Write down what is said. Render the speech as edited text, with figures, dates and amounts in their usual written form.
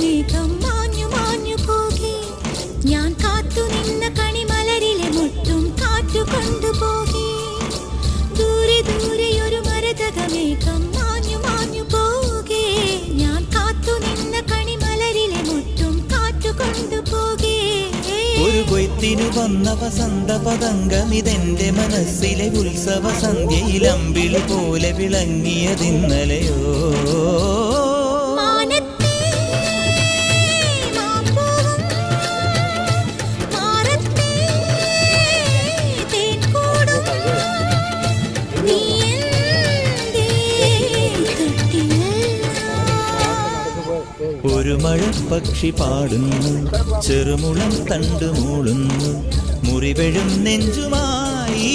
മേഘം മാഞ്ഞു മാഞ്ഞു പോകെ ഞാൻ കാത്തു നിന്ന കണിമലരിലെ മുട്ടും കാറ്റു കൊണ്ടുപോകെ ദൂരെ ദൂരെ ഒരു മരതക മേഘം മാഞ്ഞു മാഞ്ഞു പോകെ ഞാൻ കാത്തു നിന്ന കണിമലരിലെ മുട്ടും കാറ്റു കൊണ്ടുപോകെ ഒരു കൊയ്ത്തിനു വന്ന വസന്ത പതംഗമിതെന്റെ മനസ്സിലെ ഉത്സവ സന്ധ്യയിൽ അമ്പിളി പോലെ വിളങ്ങിയതിന്നലെയോ ഒരു മഴപ്പക്ഷി പാടുന്നു ചെറുമുളം തണ്ടു മൂളുന്നു മുറിവെഴും നെഞ്ചുമായി